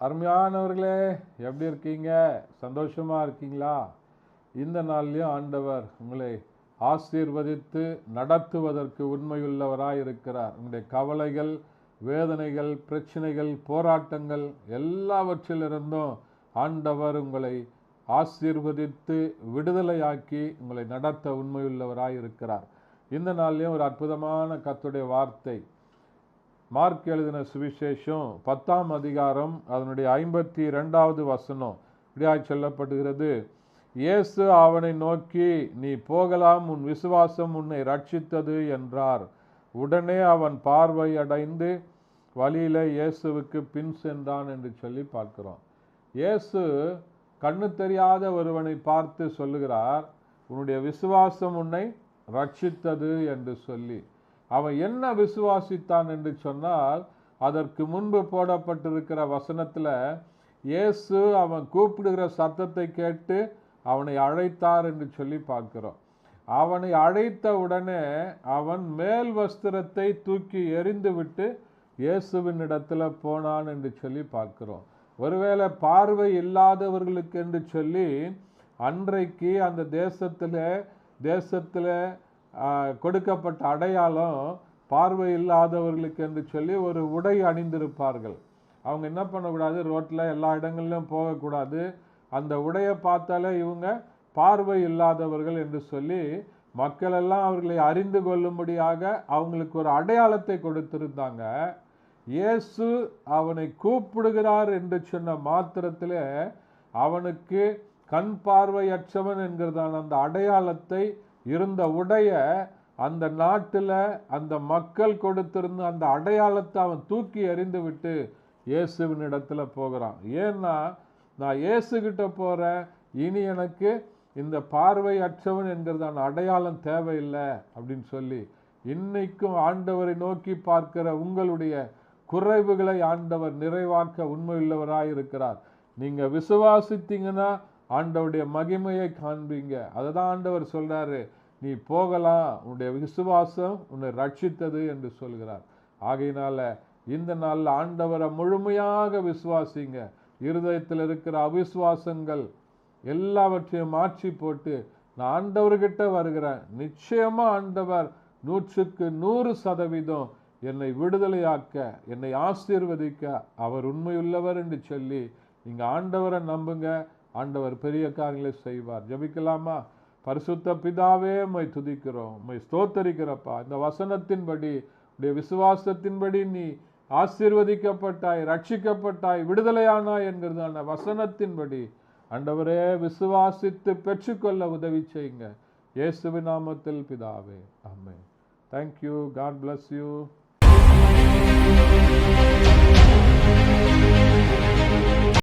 அருமையானவர்களே, எப்படி இருக்கீங்க? சந்தோஷமா இருக்கீங்களா? இந்த நாள்லையும் ஆண்டவர் உங்களை ஆசீர்வதித்து நடத்துவதற்கு உண்மையுள்ளவராய் இருக்கிறார். உங்களுடைய கவலைகள், வேதனைகள், பிரச்சனைகள், போராட்டங்கள் எல்லாவற்றிலிருந்தும் ஆண்டவர் உங்களை ஆசீர்வதித்து விடுதலையாக்கி உங்களை நடத்த உண்மையுள்ளவராய் இருக்கிறார். இந்த நாள்லையும் ஒரு அற்புதமான கர்த்தருடைய வார்த்தை, மார்க் எழுதின சுவிசேஷம் 10ஆம் அதிகாரம் அதனுடைய 52வது வசனம் இப்படியாய் சொல்லப்படுகிறது. இயேசு அவனை நோக்கி, நீ போகலாம், உன் விசுவாசம் உன்னை ரட்சித்தது என்றார். உடனே அவன் பார்வை அடைந்து வழியில இயேசுவுக்கு பின் சென்றான் என்று சொல்லி பார்க்கிறோம். இயேசு கண்ணு தெரியாத ஒருவனை பார்த்து சொல்லுகிறார், உன்னுடைய விசுவாசம் உன்னை ரட்சித்தது என்று சொல்லி. அவன் என்ன விசுவாசித்தான் என்று சொன்னால், அதற்கு முன்பு போடப்பட்டிருக்கிற வசனத்துல இயேசு அவன் கூப்பிடுகிற சத்தத்தை கேட்டு அவனை அழைத்தார் என்று சொல்லி பார்க்கிறோம். அவனை அழைத்த உடனே அவன் மேல் வஸ்திரத்தை தூக்கி எறிந்து விட்டு இயேசுவின் இடத்துல போனான் என்று சொல்லி பார்க்கிறோம். ஒருவேளை பார்வை இல்லாதவர்களுக்கு என்று சொல்லி அன்றைக்கு அந்த தேசத்துல கொடுக்கப்பட்ட அடையாளம் பார்வை இல்லாதவர்களுக்கு என்று சொல்லி ஒரு உடை அணிந்திருப்பார்கள். அவங்க என்ன பண்ணக்கூடாது, ரோட்டில் எல்லா இடங்களிலும் போகக்கூடாது. அந்த உடையை பார்த்தாலே இவங்க பார்வை இல்லாதவர்கள் என்று சொல்லி மக்கள் எல்லாம் அவர்களை அறிந்து கொள்ளும்படியாக அவங்களுக்கு ஒரு அடையாளத்தை கொடுத்திருந்தாங்க. இயேசு அவனை கூப்பிடுகிறார் என்று சொன்ன மாத்திரத்தில் அவனுக்கு கண் பார்வையற்றவன் என்கிறதான அந்த அடையாளத்தை, இருந்த உடைய அந்த நாட்டில் அந்த மக்கள் கொடுத்திருந்த அந்த அடையாளத்தை அவன் தூக்கி எறிந்து விட்டு இயேசுவின் இடத்துல போகிறான். ஏன்னா, நான் இயேசுகிட்ட போகிறேன், இனி எனக்கு இந்த பார்வை அற்றவன் என்கிறதான அடையாளம் தேவையில்லை அப்படின்னு சொல்லி, இன்னைக்கும் ஆண்டவரை நோக்கி பார்க்கிற உங்களுடைய குறைவுகளை ஆண்டவர் நிறைவாக்க உண்மையுள்ளவராய் இருக்கிறார். நீங்க விசுவாசித்தீங்கன்னா ஆண்டவருடைய மகிமையை காண்பீங்க. அதை தான் ஆண்டவர் சொல்றாரு, நீ போகலாம், உன்னுடைய விசுவாசம் உன்னை ரட்சித்தது என்று சொல்கிறார். ஆகையினால இந்த நாளில் ஆண்டவரை முழுமையாக விசுவாசிங்க. இருதயத்தில் இருக்கிற அவிசுவாசங்கள் எல்லாவற்றையும் மாற்றி போட்டு, நான் ஆண்டவர்கிட்ட வருகிறேன், நிச்சயமா ஆண்டவர் 100க்கு 100% என்னை விடுதலையாக்க, என்னை ஆசீர்வதிக்க அவர் உண்மையுள்ளவர் என்று சொல்லி நீங்க ஆண்டவரை நம்புங்க. ஆண்டவர் பெரிய காரியங்களை செய்வார். ஜெபிக்கலாமா? பரிசுத்த பிதாவே, உம்மை துதிக்கிறோம், உம்மை ஸ்தோத்தரிக்கிறப்பா. இந்த வசனத்தின்படி, உடைய விசுவாசத்தின்படி நீ ஆசீர்வதிக்கப்பட்டாய், ரட்சிக்கப்பட்டாய், விடுதலையானாய் என்கிறதான வசனத்தின்படி ஆண்டவரே விசுவாசித்து பெற்றுக்கொள்ள உதவி செய்யுங்க. இயேசுவின் நாமத்தில் பிதாவே, ஆமென். Thank you. God bless you.